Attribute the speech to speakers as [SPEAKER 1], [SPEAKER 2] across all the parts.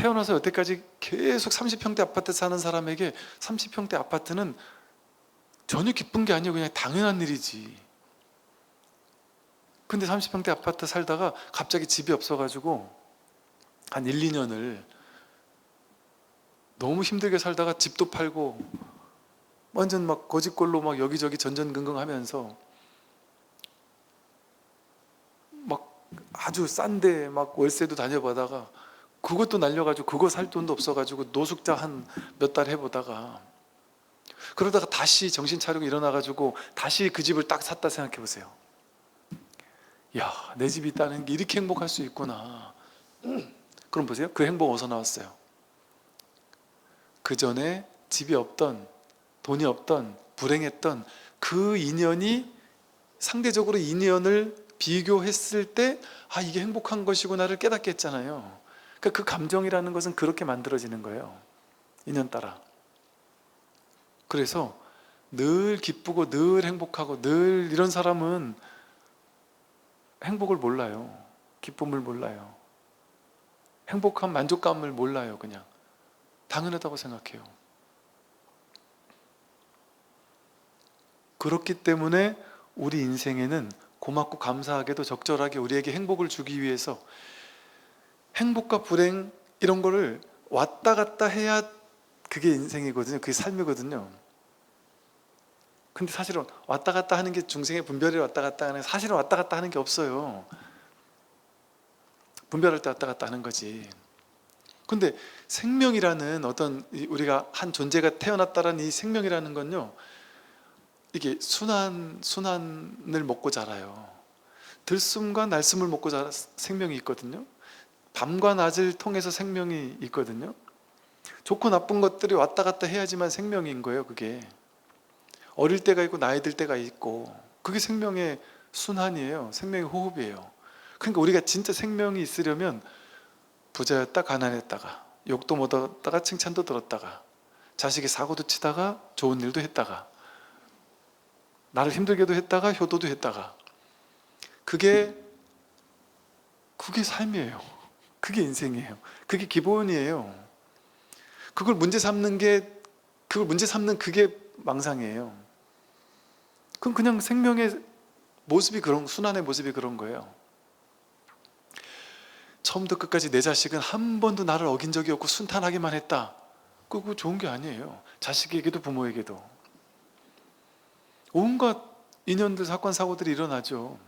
[SPEAKER 1] 태어나서 여태까지 계속 30평대 아파트 사는 사람에게 30평대 아파트는 전혀 기쁜 게 아니고 그냥 당연한 일이지. 근데 30평대 아파트 살다가 갑자기 집이 없어가지고 한 1, 2년을 너무 힘들게 살다가 집도 팔고 완전 막 거지꼴로 막 여기저기 전전긍긍 하면서 막 아주 싼데 막 월세도 다녀보다가 그것도 날려가지고 그거 살 돈도 없어가지고 노숙자 한 몇 달 해보다가 그러다가 다시 정신 차리고 일어나가지고 다시 그 집을 딱 샀다 생각해 보세요. 야, 내 집이 있다는 게 이렇게 행복할 수 있구나. 그럼 보세요. 그 행복 어디서 나왔어요? 그 전에 집이 없던, 돈이 없던, 불행했던 그 인연이 상대적으로 인연을 비교했을 때 아, 이게 행복한 것이구나를 깨닫게 했잖아요. 그러니까 그 감정이라는 것은 그렇게 만들어지는 거예요. 인연 따라. 그래서 늘 기쁘고 늘 행복하고 늘 이런 사람은 행복을 몰라요. 기쁨을 몰라요. 행복한 만족감을 몰라요. 그냥 당연하다고 생각해요. 그렇기 때문에 우리 인생에는 고맙고 감사하게도 적절하게 우리에게 행복을 주기 위해서 행복과 불행 이런 거를 왔다 갔다 해야 그게 인생이거든요. 그게 삶이거든요. 근데 사실은 왔다 갔다 하는 게 중생의 분별이 왔다 갔다 하는, 사실은 왔다 갔다 하는 게 없어요. 분별할 때 왔다 갔다 하는 거지. 근데 생명이라는 어떤 우리가 한 존재가 태어났다라는 이 생명이라는 건요, 이게 순환을 먹고 자라요. 들숨과 날숨을 먹고 자라 생명이 있거든요. 밤과 낮을 통해서 생명이 있거든요. 좋고 나쁜 것들이 왔다 갔다 해야지만 생명인 거예요. 그게 어릴 때가 있고 나이 들 때가 있고 그게 생명의 순환이에요. 생명의 호흡이에요. 그러니까 우리가 진짜 생명이 있으려면 부자였다 가난했다가 욕도 못 얻었다가 칭찬도 들었다가 자식이 사고도 치다가 좋은 일도 했다가 나를 힘들게도 했다가 효도도 했다가 그게 삶이에요. 그게 인생이에요. 그게 기본이에요. 그걸 문제 삼는 그게 망상이에요. 그럼 그냥 생명의 모습이 순환의 모습이 그런 거예요. 처음부터 끝까지 내 자식은 한 번도 나를 어긴 적이 없고 순탄하게만 했다. 그거 좋은 게 아니에요. 자식에게도 부모에게도. 온갖 인연들, 사건, 사고들이 일어나죠.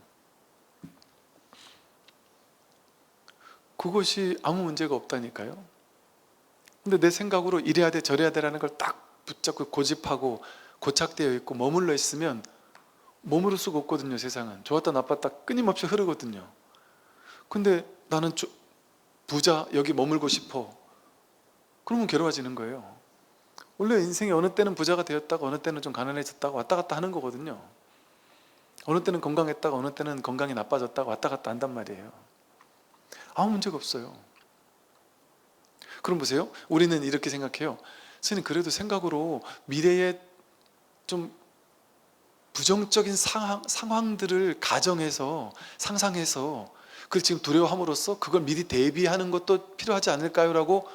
[SPEAKER 1] 그것이 아무 문제가 없다니까요. 근데 내 생각으로 이래야 돼 저래야 돼라는 걸 딱 붙잡고 고집하고 고착되어 있고 머물러 있으면 머무를 수가 없거든요. 세상은 좋았다 나빴다 끊임없이 흐르거든요. 근데 나는 부자 여기 머물고 싶어. 그러면 괴로워지는 거예요. 원래 인생이 어느 때는 부자가 되었다가 어느 때는 좀 가난해졌다가 왔다 갔다 하는 거거든요. 어느 때는 건강했다가 어느 때는 건강이 나빠졌다가 왔다 갔다 한단 말이에요. 아무 문제가 없어요. 그럼 보세요. 우리는 이렇게 생각해요. 선생님 그래도 생각으로 미래에 좀 부정적인 상황들을 가정해서 상상해서 그걸 지금 두려워함으로써 그걸 미리 대비하는 것도 필요하지 않을까요? 라고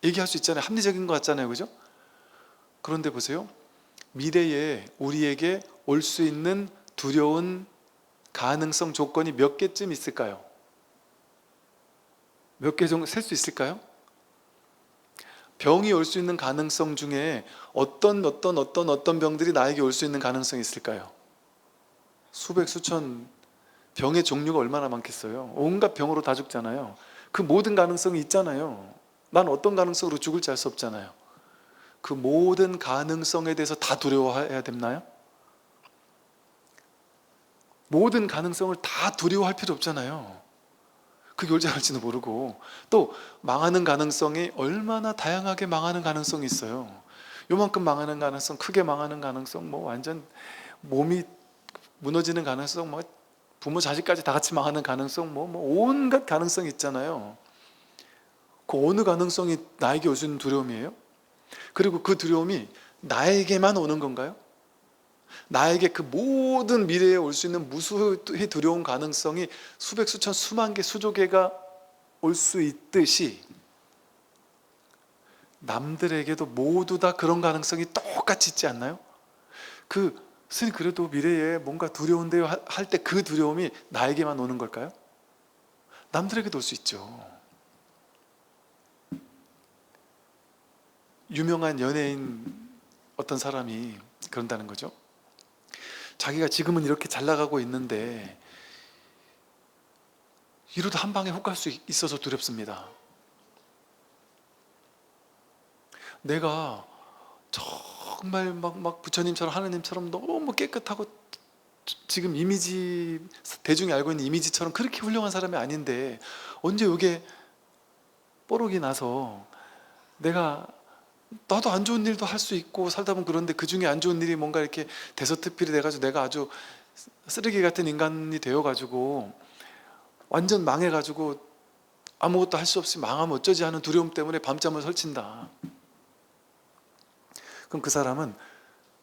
[SPEAKER 1] 얘기할 수 있잖아요. 합리적인 것 같잖아요. 그죠? 그런데 보세요. 미래에 우리에게 올 수 있는 두려운 가능성 조건이 몇 개쯤 있을까요? 몇 개 정도 셀 수 있을까요? 병이 올 수 있는 가능성 중에 어떤 병들이 나에게 올 수 있는 가능성이 있을까요? 수백 수천 병의 종류가 얼마나 많겠어요. 온갖 병으로 다 죽잖아요. 그 모든 가능성이 있잖아요. 난 어떤 가능성으로 죽을지 알 수 없잖아요. 그 모든 가능성에 대해서 다 두려워해야 됐나요? 모든 가능성을 다 두려워할 필요 없잖아요. 그게 올지 않을지도 모르고 또 망하는 가능성이 얼마나 다양하게 망하는 가능성이 있어요. 요만큼 망하는 가능성, 크게 망하는 가능성, 뭐 완전 몸이 무너지는 가능성, 뭐 부모 자식까지 다 같이 망하는 가능성, 뭐 온갖 가능성이 있잖아요. 그 어느 가능성이 나에게 올 수 있는 두려움이에요? 그리고 그 두려움이 나에게만 오는 건가요? 나에게 그 모든 미래에 올 수 있는 무수히 두려운 가능성이 수백, 수천, 수만 개, 수조 개가 올 수 있듯이 남들에게도 모두 다 그런 가능성이 똑같이 있지 않나요? 스님 그래도 미래에 뭔가 두려운데요 할 때 그 두려움이 나에게만 오는 걸까요? 남들에게도 올 수 있죠. 유명한 연예인 어떤 사람이 그런다는 거죠. 자기가 지금은 이렇게 잘 나가고 있는데 이러다 한 방에 훅 갈 수 있어서 두렵습니다. 내가 정말 막 부처님처럼 하느님처럼 너무 깨끗하고 지금 이미지, 대중이 알고 있는 이미지처럼 그렇게 훌륭한 사람이 아닌데 언제 이게 뽀록이 나서 나도 안 좋은 일도 할 수 있고 살다 보면 그런데 그 중에 안 좋은 일이 뭔가 이렇게 대서특필이 돼가지고 내가 아주 쓰레기 같은 인간이 되어가지고 완전 망해가지고 아무것도 할 수 없이 망하면 어쩌지 하는 두려움 때문에 밤잠을 설친다. 그럼 그 사람은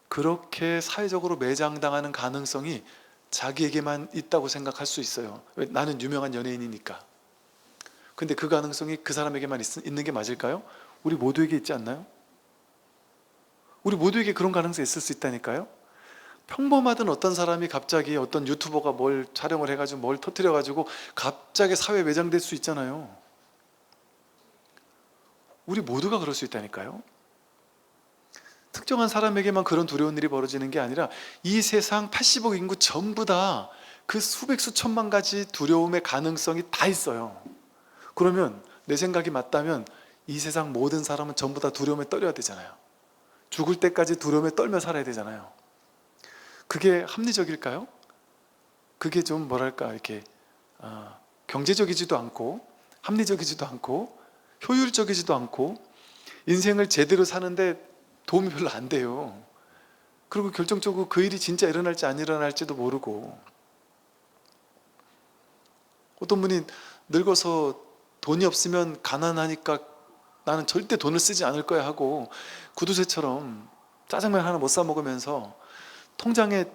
[SPEAKER 1] 그렇게 사회적으로 매장당하는 가능성이 자기에게만 있다고 생각할 수 있어요. 왜? 나는 유명한 연예인이니까. 근데 그 가능성이 그 사람에게만 있는 게 맞을까요? 우리 모두에게 있지 않나요? 우리 모두에게 그런 가능성이 있을 수 있다니까요. 평범하던 어떤 사람이 갑자기 어떤 유튜버가 뭘 촬영을 해가지고 뭘 터뜨려가지고 갑자기 사회에 매장될 수 있잖아요. 우리 모두가 그럴 수 있다니까요. 특정한 사람에게만 그런 두려운 일이 벌어지는 게 아니라 이 세상 80억 인구 전부 다 그 수백 수천만 가지 두려움의 가능성이 다 있어요. 그러면 내 생각이 맞다면 이 세상 모든 사람은 전부 다 두려움에 떨려야 되잖아요. 죽을 때까지 두려움에 떨며 살아야 되잖아요. 그게 합리적일까요? 그게 좀 뭐랄까 이렇게 경제적이지도 않고 합리적이지도 않고 효율적이지도 않고 인생을 제대로 사는데 도움이 별로 안 돼요. 그리고 결정적으로 그 일이 진짜 일어날지 안 일어날지도 모르고, 어떤 분이 늙어서 돈이 없으면 가난하니까 나는 절대 돈을 쓰지 않을 거야 하고 구두쇠처럼 짜장면 하나 못 사 먹으면서 통장에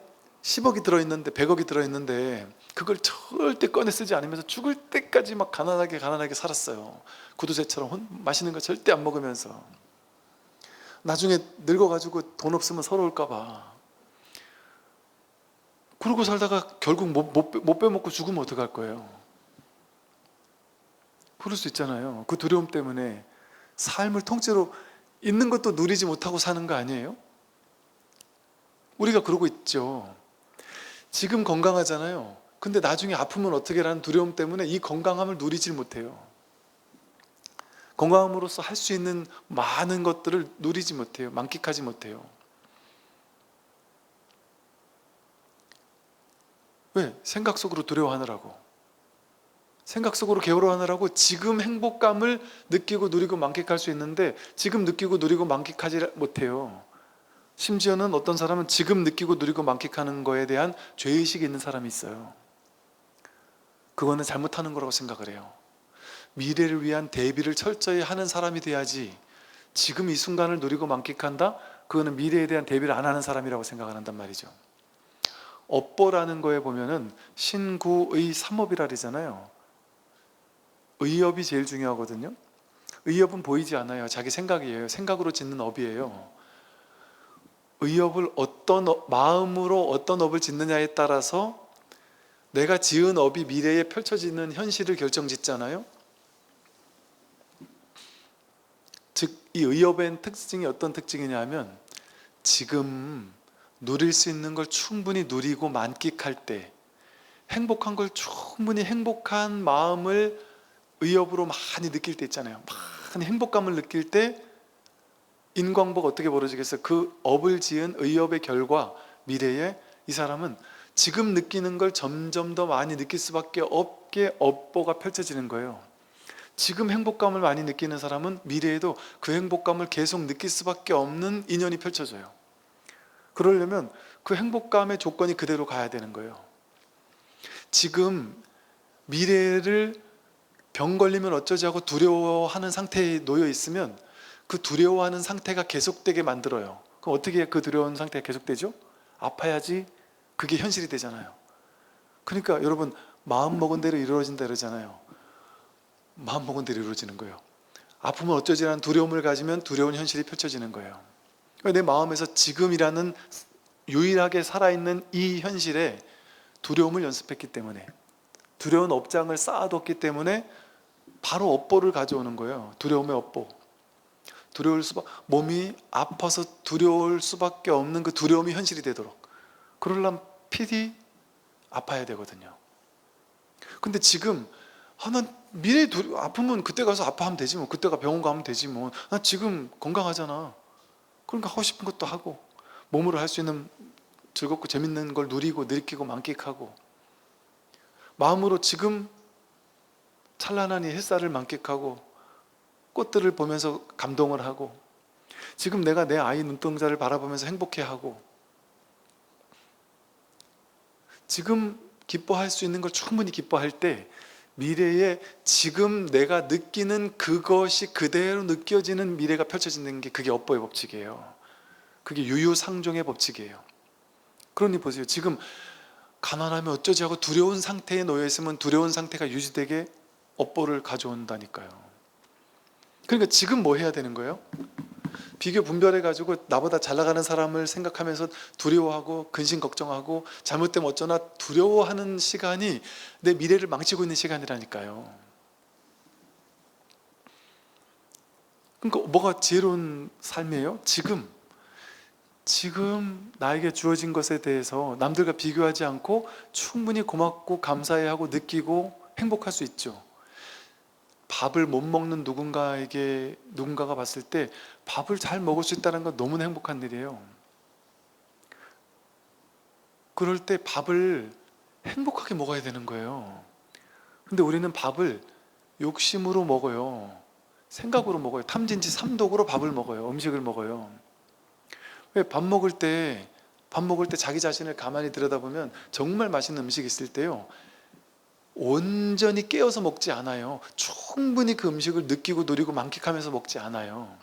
[SPEAKER 1] 10억이 들어있는데 100억이 들어있는데 그걸 절대 꺼내 쓰지 않으면서 죽을 때까지 막 가난하게 살았어요. 구두쇠처럼 맛있는 거 절대 안 먹으면서. 나중에 늙어가지고 돈 없으면 서러울까 봐 그러고 살다가 결국 못 빼먹고 죽으면 어떡할 거예요? 그럴 수 있잖아요. 그 두려움 때문에 삶을 통째로 있는 것도 누리지 못하고 사는 거 아니에요? 우리가 그러고 있죠. 지금 건강하잖아요. 근데 나중에 아프면 어떻게 라는 두려움 때문에 이 건강함을 누리질 못해요. 건강함으로써 할 수 있는 많은 것들을 누리지 못해요. 만끽하지 못해요. 왜? 생각 속으로 두려워하느라고. 생각 속으로 게으러하느라고 지금 행복감을 느끼고 누리고 만끽할 수 있는데 지금 느끼고 누리고 만끽하지 못해요. 심지어는 어떤 사람은 지금 느끼고 누리고 만끽하는 거에 대한 죄의식이 있는 사람이 있어요. 그거는 잘못하는 거라고 생각을 해요. 미래를 위한 대비를 철저히 하는 사람이 돼야지 지금 이 순간을 누리고 만끽한다? 그거는 미래에 대한 대비를 안 하는 사람이라고 생각을 한단 말이죠. 업보라는 거에 보면은 신구의 삼업이라 그러잖아요. 의업이 제일 중요하거든요. 의업은 보이지 않아요. 자기 생각이에요. 생각으로 짓는 업이에요. 의업을 마음으로 어떤 업을 짓느냐에 따라서 내가 지은 업이 미래에 펼쳐지는 현실을 결정짓잖아요. 즉, 이 의업의 특징이 어떤 특징이냐면 지금 누릴 수 있는 걸 충분히 누리고 만끽할 때 행복한 걸 충분히 행복한 마음을 의업으로 많이 느낄 때 있잖아요. 많이 행복감을 느낄 때 인광보가 어떻게 벌어지겠어요? 그 업을 지은 의업의 결과 미래에 이 사람은 지금 느끼는 걸 점점 더 많이 느낄 수밖에 없게 업보가 펼쳐지는 거예요. 지금 행복감을 많이 느끼는 사람은 미래에도 그 행복감을 계속 느낄 수밖에 없는 인연이 펼쳐져요. 그러려면 그 행복감의 조건이 그대로 가야 되는 거예요. 지금 미래를 병 걸리면 어쩌지 하고 두려워하는 상태에 놓여 있으면 그 두려워하는 상태가 계속되게 만들어요. 그럼 어떻게 그 두려운 상태가 계속되죠? 아파야지 그게 현실이 되잖아요. 그러니까 여러분 마음먹은 대로 이루어진다 그러잖아요. 마음먹은 대로 이루어지는 거예요. 아프면 어쩌지라는 두려움을 가지면 두려운 현실이 펼쳐지는 거예요. 내 마음에서 지금이라는 유일하게 살아있는 이 현실에 두려움을 연습했기 때문에, 두려운 업장을 쌓아뒀기 때문에 바로 업보를 가져오는 거예요. 두려움의 업보. 몸이 아파서 두려울 수밖에 없는 그 두려움이 현실이 되도록, 그러려면 필히 아파야 되거든요. 근데 지금 난 미래에 아프면 그때 가서 아파하면 되지 뭐, 그때가 병원 가면 되지 뭐, 난 지금 건강하잖아. 그러니까 하고 싶은 것도 하고, 몸으로 할 수 있는 즐겁고 재밌는 걸 누리고 느끼고 만끽하고, 마음으로 지금 찬란한 이 햇살을 만끽하고 꽃들을 보면서 감동을 하고, 지금 내가 내 아이 눈동자를 바라보면서 행복해하고, 지금 기뻐할 수 있는 걸 충분히 기뻐할 때 미래에 지금 내가 느끼는 그것이 그대로 느껴지는 미래가 펼쳐지는 게, 그게 업보의 법칙이에요. 그게 유유상종의 법칙이에요. 그러니 보세요. 지금 가난하면 어쩌지 하고 두려운 상태에 놓여 있으면 두려운 상태가 유지되게 업보를 가져온다니까요. 그러니까 지금 뭐 해야 되는 거예요? 비교 분별해가지고 나보다 잘 나가는 사람을 생각하면서 두려워하고 근심 걱정하고 잘못되면 어쩌나 두려워하는 시간이 내 미래를 망치고 있는 시간이라니까요. 그러니까 뭐가 지혜로운 삶이에요? 지금 나에게 주어진 것에 대해서 남들과 비교하지 않고 충분히 고맙고 감사해하고 느끼고 행복할 수 있죠. 밥을 못 먹는 누군가가 봤을 때 밥을 잘 먹을 수 있다는 건 너무나 행복한 일이에요. 그럴 때 밥을 행복하게 먹어야 되는 거예요. 근데 우리는 밥을 욕심으로 먹어요. 생각으로 먹어요. 탐진치 삼독으로 밥을 먹어요. 음식을 먹어요. 왜? 밥 먹을 때 자기 자신을 가만히 들여다보면 정말 맛있는 음식이 있을 때요, 온전히 깨어서 먹지 않아요. 충분히 그 음식을 느끼고 누리고 만끽하면서 먹지 않아요.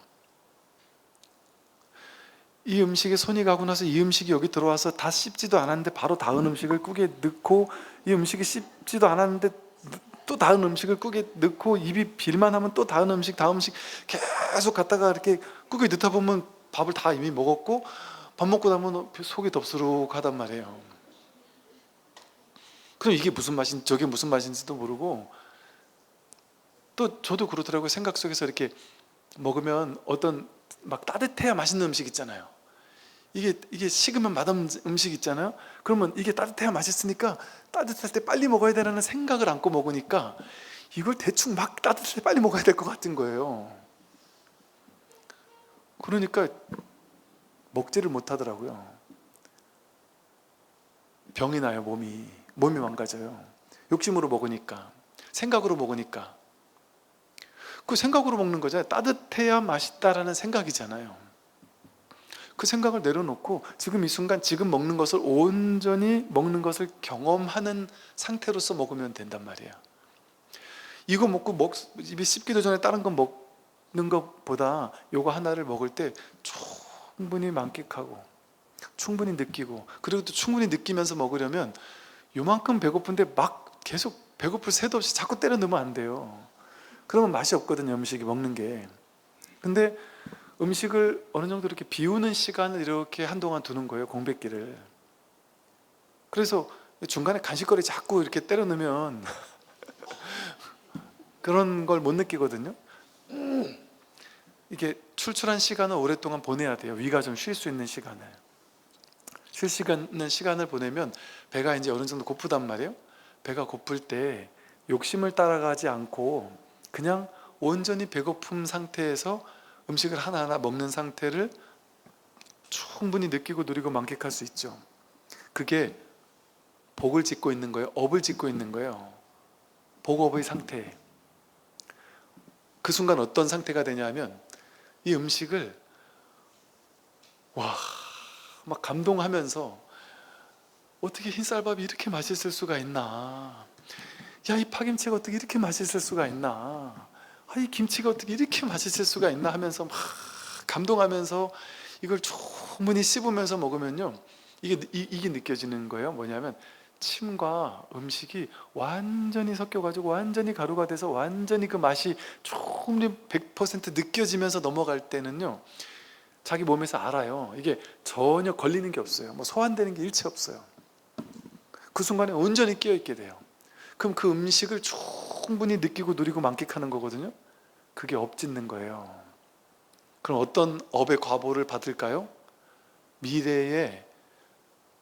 [SPEAKER 1] 이 음식에 손이 가고 나서 이 음식이 여기 들어와서 다 씹지도 않았는데 바로 다른 음식을 국에 넣고, 이 음식이 씹지도 않았는데 또 다른 음식을 국에 넣고, 입이 빌만 하면 또 다른 음식 계속 갖다가 이렇게 국에 넣다 보면 밥을 다 이미 먹었고, 밥 먹고 나면 속이 덥수룩하단 말이에요. 그럼 이게 무슨 맛인지 저게 무슨 맛인지도 모르고, 또 저도 그렇더라고요. 생각 속에서 이렇게 먹으면 어떤 막 따뜻해야 맛있는 음식 있잖아요. 이게 식으면 맛없는 음식 있잖아요. 그러면 이게 따뜻해야 맛있으니까 따뜻할 때 빨리 먹어야 되라는 생각을 안고 먹으니까 이걸 대충 막 따뜻할 때 빨리 먹어야 될 것 같은 거예요. 그러니까 먹지를 못하더라고요. 병이 나요. 몸이 망가져요. 욕심으로 먹으니까, 생각으로 먹으니까. 그 생각으로 먹는 거잖아요. 따뜻해야 맛있다라는 생각이잖아요. 그 생각을 내려놓고 지금 이 순간 지금 먹는 것을 온전히 먹는 것을 경험하는 상태로서 먹으면 된단 말이에요. 이거 먹고 입이 씹기도 전에 다른 거 먹는 것보다 요거 하나를 먹을 때 충분히 만끽하고 충분히 느끼고, 그리고 또 충분히 느끼면서 먹으려면 요만큼 배고픈데 막 계속 배고플 새도 없이 자꾸 때려 넣으면 안 돼요. 그러면 맛이 없거든요, 음식이 먹는 게. 근데 음식을 어느 정도 이렇게 비우는 시간을 이렇게 한동안 두는 거예요, 공백기를. 그래서 중간에 간식거리 자꾸 이렇게 때려 넣으면 그런 걸 못 느끼거든요. 이게 출출한 시간을 오랫동안 보내야 돼요. 위가 좀 쉴 수 있는 시간을. 쉴 수 있는 시간을 보내면 배가 이제 어느 정도 고프단 말이에요. 배가 고플 때 욕심을 따라가지 않고 그냥 온전히 배고픔 상태에서 음식을 하나하나 먹는 상태를 충분히 느끼고 누리고 만끽할 수 있죠. 그게 복을 짓고 있는 거예요. 업을 짓고 있는 거예요. 복업의 상태. 그 순간 어떤 상태가 되냐면 이 음식을 막 감동하면서, 어떻게 흰쌀밥이 이렇게 맛있을 수가 있나, 야, 이 파김치가 어떻게 이렇게 맛있을 수가 있나, 이 김치가 어떻게 이렇게 맛있을 수가 있나 하면서 막 감동하면서 이걸 충분히 씹으면서 먹으면요, 이게 느껴지는 거예요. 뭐냐면 침과 음식이 완전히 섞여가지고 완전히 가루가 돼서 완전히 그 맛이 충분히 100% 느껴지면서 넘어갈 때는요, 자기 몸에서 알아요. 이게 전혀 걸리는 게 없어요. 뭐 소환되는 게 일체 없어요. 그 순간에 온전히 깨어있게 돼요. 그럼 그 음식을 충분히 느끼고 누리고 만끽하는 거거든요. 그게 업짓는 거예요. 그럼 어떤 업의 과보를 받을까요? 미래에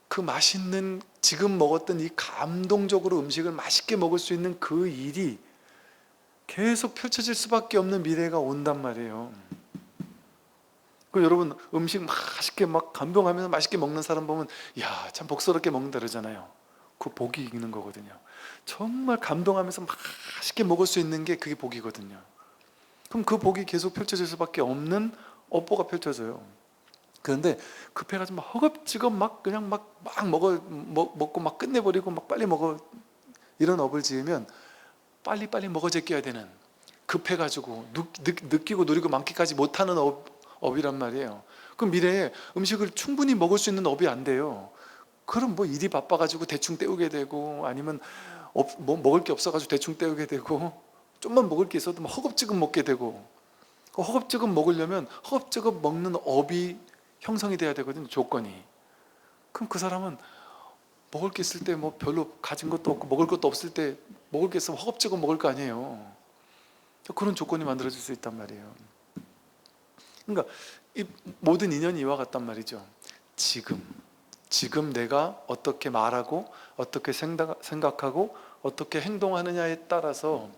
[SPEAKER 1] 그 맛있는, 지금 먹었던 이 감동적으로 음식을 맛있게 먹을 수 있는 그 일이 계속 펼쳐질 수밖에 없는 미래가 온단 말이에요. 그 여러분, 음식 맛있게 막 감동하면서 맛있게 먹는 사람 보면 야, 참 복스럽게 먹는다 그러잖아요. 그 복이 있는 거거든요. 정말 감동하면서 맛있게 먹을 수 있는 게 그게 복이거든요. 그럼 그 복이 계속 펼쳐질 수밖에 없는 업보가 펼쳐져요. 그런데 급해가지고 막 허겁지겁 막 그냥 막 먹고 막 끝내버리고 막 빨리 먹어, 이런 업을 지으면 빨리빨리 먹어 제껴야 되는, 급해가지고 느끼고 누리고 만끽하지 못하는 업이란 말이에요. 그럼 미래에 음식을 충분히 먹을 수 있는 업이 안 돼요. 그럼 뭐 일이 바빠가지고 대충 때우게 되고, 아니면 뭐 먹을 게 없어가지고 대충 때우게 되고, 좀만 먹을 게 있어도 허겁지겁 먹게 되고, 허겁지겁 먹으려면 허겁지겁 먹는 업이 형성이 돼야 되거든요, 조건이. 그럼 그 사람은 먹을 게 있을 때 뭐 별로 가진 것도 없고, 먹을 것도 없을 때 먹을 게 있으면 허겁지겁 먹을 거 아니에요. 그런 조건이 만들어질 수 있단 말이에요. 그러니까 이 모든 인연이 이와 같단 말이죠. 지금 내가 어떻게 말하고 어떻게 생각하고 어떻게 행동하느냐에 따라서,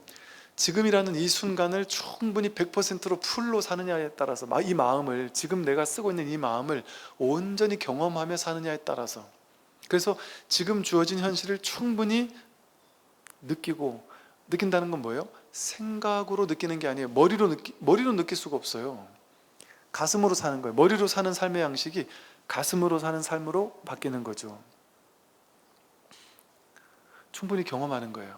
[SPEAKER 1] 지금이라는 이 순간을 충분히 100%로 풀로 사느냐에 따라서, 이 마음을, 지금 내가 쓰고 있는 이 마음을 온전히 경험하며 사느냐에 따라서, 그래서 지금 주어진 현실을 충분히 느낀다는 건 뭐예요? 생각으로 느끼는 게 아니에요. 머리로 느낄 수가 없어요. 가슴으로 사는 거예요. 머리로 사는 삶의 양식이 가슴으로 사는 삶으로 바뀌는 거죠. 충분히 경험하는 거예요.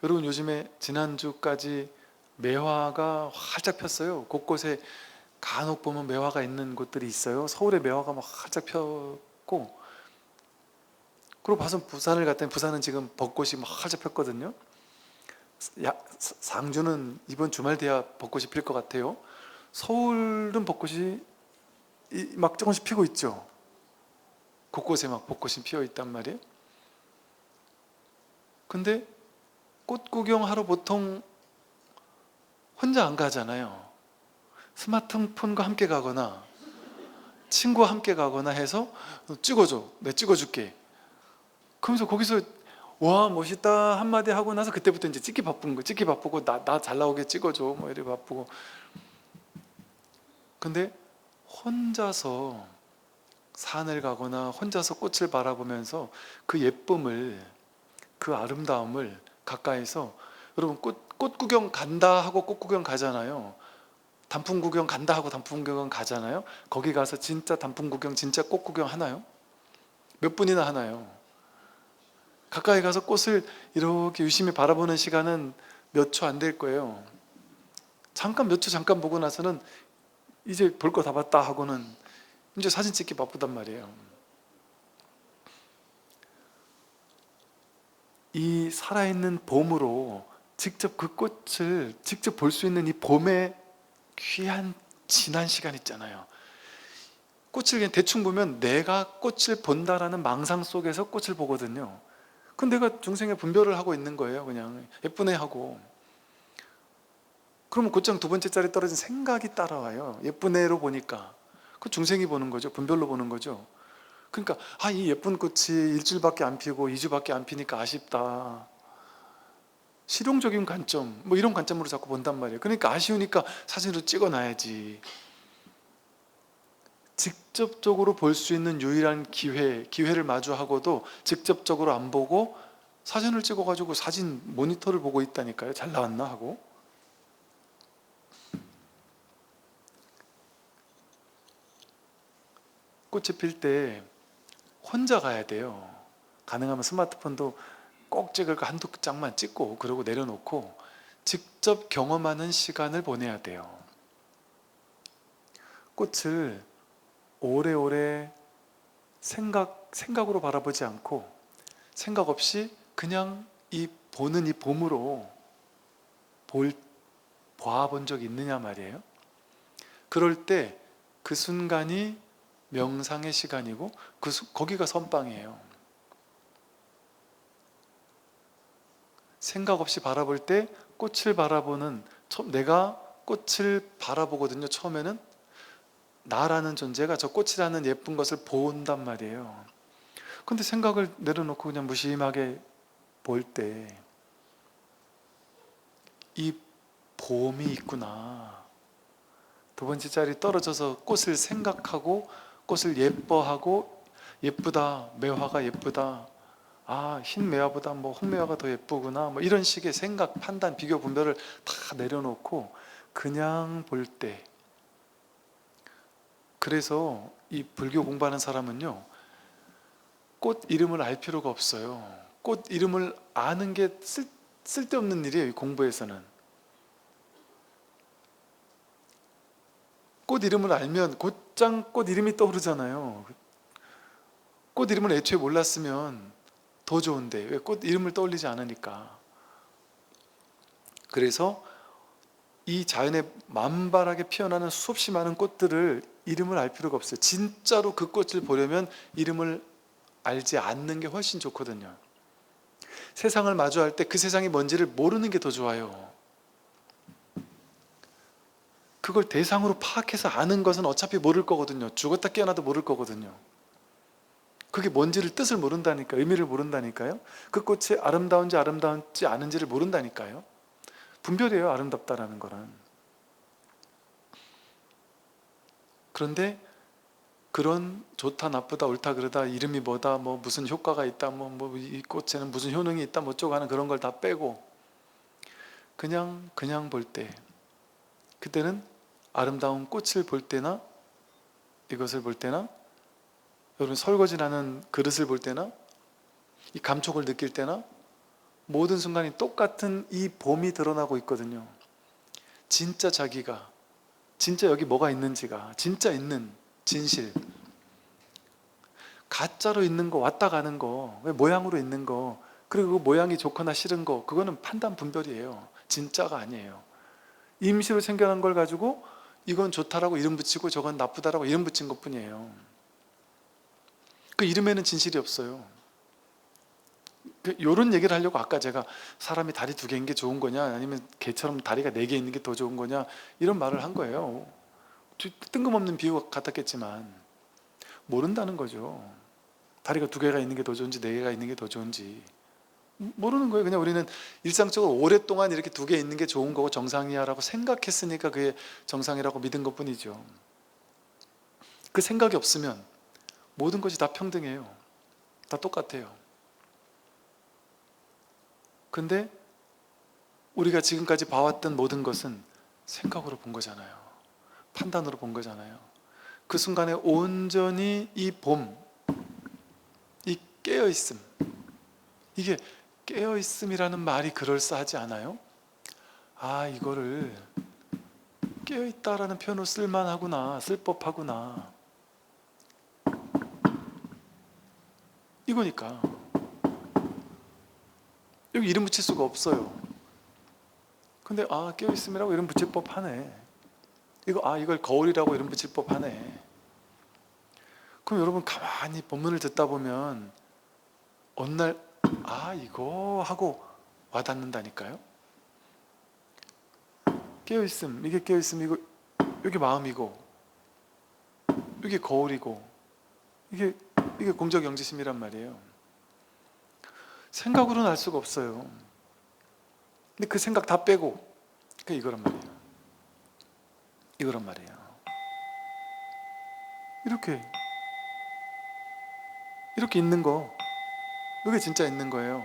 [SPEAKER 1] 여러분, 요즘에 지난주까지 매화가 활짝 폈어요. 곳곳에 간혹 보면 매화가 있는 곳들이 있어요. 서울에 매화가 막 활짝 폈고, 그리고 부산을 갔더니 부산은 지금 벚꽃이 막 활짝 폈거든요. 상주는 이번 주말 돼야 벚꽃이 필 것 같아요. 서울은 벚꽃이 막 조금씩 피고 있죠. 곳곳에 막 벚꽃이 피어 있단 말이에요. 근데 꽃 구경하러 보통 혼자 안 가잖아요. 스마트폰과 함께 가거나 친구와 함께 가거나 해서 찍어줘, 내가 찍어줄게. 그러면서 거기서 와 멋있다 한마디 하고 나서 그때부터 이제 찍기 바쁘고, 나 잘 나오게 찍어줘 뭐 이래 바쁘고. 근데 혼자서 산을 가거나 혼자서 꽃을 바라보면서 그 예쁨을, 그 아름다움을 가까이서, 여러분 꽃 구경 간다 하고 꽃 구경 가잖아요. 단풍 구경 간다 하고 단풍 구경 가잖아요. 거기 가서 진짜 단풍 구경, 진짜 꽃 구경 하나요? 몇 분이나 하나요? 가까이 가서 꽃을 이렇게 유심히 바라보는 시간은 몇 초 안 될 거예요. 몇 초 잠깐 보고 나서는 이제 볼 거 다 봤다 하고는 이제 사진 찍기 바쁘단 말이에요. 이 살아있는 봄으로 직접 그 꽃을 직접 볼 수 있는 이 봄의 귀한 지난 시간 있잖아요. 꽃을 그냥 대충 보면 내가 꽃을 본다라는 망상 속에서 꽃을 보거든요. 그럼 내가 중생에 분별을 하고 있는 거예요. 그냥 예쁘네 하고. 그러면 곧장 두 번째 자리 떨어진 생각이 따라와요. 예쁘네로 보니까. 그 중생이 보는 거죠. 분별로 보는 거죠. 그러니까 이 예쁜 꽃이 일주일밖에 안 피고 2주밖에 안 피니까 아쉽다. 실용적인 관점, 뭐 이런 관점으로 자꾸 본단 말이에요. 그러니까 아쉬우니까 사진으로 찍어놔야지. 직접적으로 볼 수 있는 유일한 기회를 마주하고도 직접적으로 안 보고 사진을 찍어가지고 사진 모니터를 보고 있다니까요. 잘 나왔나 하고. 꽃이 필 때 혼자 가야 돼요. 가능하면 스마트폰도 꼭 찍을 거 한두 장만 찍고 그러고 내려놓고 직접 경험하는 시간을 보내야 돼요. 꽃을 오래오래 생각으로 바라보지 않고 생각 없이 그냥 이 보는 이 봄으로 봐본 적이 있느냐 말이에요. 그럴 때 그 순간이 명상의 시간이고 거기가 선방이에요. 생각 없이 바라볼 때 꽃을 바라보는, 내가 꽃을 바라보거든요. 처음에는 나라는 존재가 저 꽃이라는 예쁜 것을 본단 말이에요. 근데 생각을 내려놓고 그냥 무심하게 볼 때 이 봄이 있구나. 두 번째 자리 떨어져서 꽃을 생각하고 꽃을 예뻐하고, 예쁘다, 매화가 예쁘다, 아, 흰 매화보다 뭐 홍매화가 더 예쁘구나, 뭐 이런 식의 생각, 판단, 비교, 분별을 다 내려놓고 그냥 볼 때. 그래서 이 불교 공부하는 사람은요, 꽃 이름을 알 필요가 없어요. 꽃 이름을 아는 게 쓸데없는 일이에요, 이 공부에서는. 꽃 이름을 알면 곧장 꽃 이름이 떠오르잖아요. 꽃 이름을 애초에 몰랐으면 더 좋은데 왜 꽃 이름을 떠올리지 않으니까. 그래서 이 자연에 만발하게 피어나는 수없이 많은 꽃들을 이름을 알 필요가 없어요. 진짜로 그 꽃을 보려면 이름을 알지 않는 게 훨씬 좋거든요. 세상을 마주할 때 그 세상이 뭔지를 모르는 게 더 좋아요. 그걸 대상으로 파악해서 아는 것은 어차피 모를 거거든요. 죽었다 깨어나도 모를 거거든요. 그게 뭔지를, 뜻을 모른다니까, 의미를 모른다니까요. 그 꽃이 아름다운지 아름다운지 않은지를 모른다니까요. 분별이에요, 아름답다라는 거는. 그런데 그런 좋다 나쁘다 옳다 그르다, 이름이 뭐다, 뭐 무슨 효과가 있다, 뭐 이 꽃에는 무슨 효능이 있다, 뭐 어쩌고 하는 그런 걸 다 빼고 그냥 볼 때, 그때는 아름다운 꽃을 볼 때나 이것을 볼 때나 여러분 설거지라는 그릇을 볼 때나 이 감촉을 느낄 때나 모든 순간이 똑같은 이 봄이 드러나고 있거든요. 진짜 자기가, 진짜 여기 뭐가 있는지가, 진짜 있는 진실, 가짜로 있는 거, 왔다 가는 거, 왜 모양으로 있는 거, 그리고 그 모양이 좋거나 싫은 거, 그거는 판단 분별이에요. 진짜가 아니에요. 임시로 생겨난 걸 가지고 이건 좋다라고 이름 붙이고 저건 나쁘다라고 이름 붙인 것 뿐이에요. 그 이름에는 진실이 없어요. 이런 얘기를 하려고 아까 제가 사람이 다리 2개인 게 좋은 거냐, 아니면 개처럼 다리가 4개 있는 게 더 좋은 거냐, 이런 말을 한 거예요. 뜬금없는 비유 같았겠지만 모른다는 거죠. 다리가 2개가 있는 게 더 좋은지 4개가 있는 게 더 좋은지 모르는 거예요. 그냥 우리는 일상적으로 오랫동안 이렇게 2개 있는 게 좋은 거고 정상이야 라고 생각했으니까 그게 정상이라고 믿은 것 뿐이죠. 그 생각이 없으면 모든 것이 다 평등해요. 다 똑같아요. 근데 우리가 지금까지 봐왔던 모든 것은 생각으로 본 거잖아요. 판단으로 본 거잖아요. 그 순간에 온전히 이 봄, 이 깨어있음, 이게 깨어있음이라는 말이 그럴싸하지 않아요? 아, 이거를 깨어있다라는 표현으로 쓸만하구나, 쓸법하구나, 이거니까. 여기 이름 붙일 수가 없어요. 근데 아, 깨어있음이라고 이름 붙일 법하네. 이걸 거울이라고 이름 붙일 법하네. 그럼 여러분 가만히 본문을 듣다 보면 어느 날 아, 이거 하고 와닿는다니까요. 깨어있음, 이게 깨어있음, 이거 여기 마음이고, 이게 거울이고, 이게 공적영지심이란 말이에요. 생각으로는 알 수가 없어요. 근데 그 생각 다 빼고 이거란 말이에요. 이거란 말이에요. 이렇게 있는 거, 이게 진짜 있는 거예요.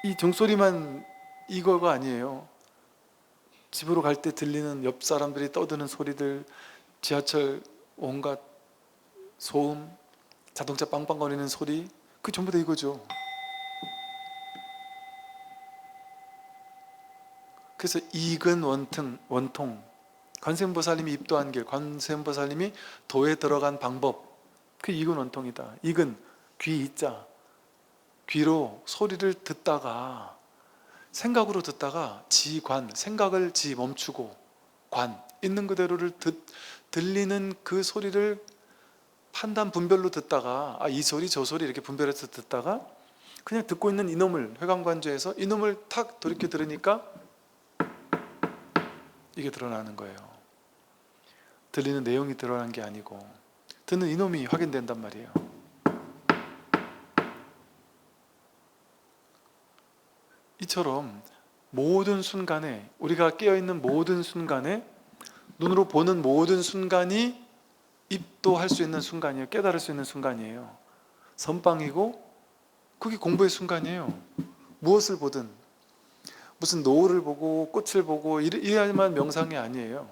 [SPEAKER 1] 이 종소리만 이거가 아니에요. 집으로 갈 때 들리는 옆 사람들이 떠드는 소리들, 지하철 온갖 소음, 자동차 빵빵거리는 소리, 그 전부 다 이거죠. 그래서 이근 원통, 관세음보살님이 입도한 길, 관세음보살님이 도에 들어간 방법, 그 익은 원통이다. 익은 귀 이자, 귀로 소리를 듣다가 생각으로 듣다가 지관, 생각을 멈추고 관, 있는 그대로를 들리는 그 소리를 판단 분별로 듣다가 이 소리 저 소리 이렇게 분별해서 듣다가 그냥 듣고 있는 이놈을 회관관조해서 이놈을 탁 돌이켜 들으니까 이게 드러나는 거예요. 들리는 내용이 드러난 게 아니고 듣는 이놈이 확인된단 말이에요. 이처럼 모든 순간에, 우리가 깨어있는 모든 순간에, 눈으로 보는 모든 순간이 입도할 수 있는 순간이에요. 깨달을 수 있는 순간이에요. 선방이고 그게 공부의 순간이에요. 무엇을 보든, 무슨 노을을 보고 꽃을 보고 이래야만 명상이 아니에요.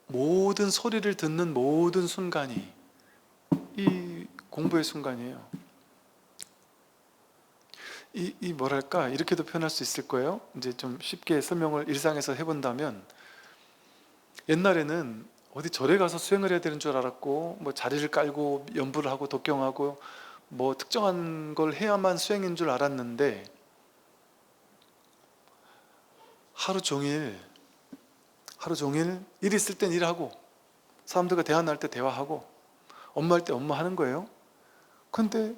[SPEAKER 1] 모든 소리를 듣는 모든 순간이 이 공부의 순간이에요. 이 뭐랄까, 이렇게도 표현할 수 있을 거예요. 이제 좀 쉽게 설명을 일상에서 해본다면, 옛날에는 어디 절에 가서 수행을 해야 되는 줄 알았고, 뭐 자리를 깔고 연부를 하고 독경하고 뭐 특정한 걸 해야만 수행인 줄 알았는데, 하루 종일 일 있을 땐 일하고, 사람들과 대화 날 때 대화하고, 업무할 때 업무하는 거예요. 근데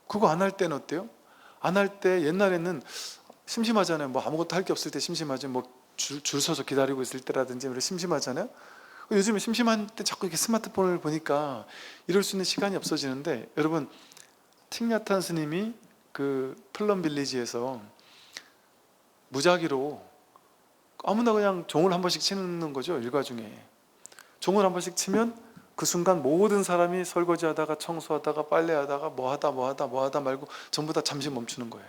[SPEAKER 1] 그거 안 할 때는 어때요? 안 할 때 옛날에는 심심하잖아요. 뭐 아무것도 할 게 없을 때 심심하죠. 뭐 줄 서서 기다리고 있을 때라든지 우리 심심하잖아요. 요즘에 심심한 때 자꾸 이렇게 스마트폰을 보니까 이럴 수 있는 시간이 없어지는데, 여러분, 틱냐탄 스님이 그 플럼 빌리지에서 무작위로 아무나 그냥 종을 한 번씩 치는 거죠. 일과 중에 종을 한 번씩 치면 그 순간 모든 사람이 설거지하다가 청소하다가 빨래하다가 뭐하다 말고 전부 다 잠시 멈추는 거예요.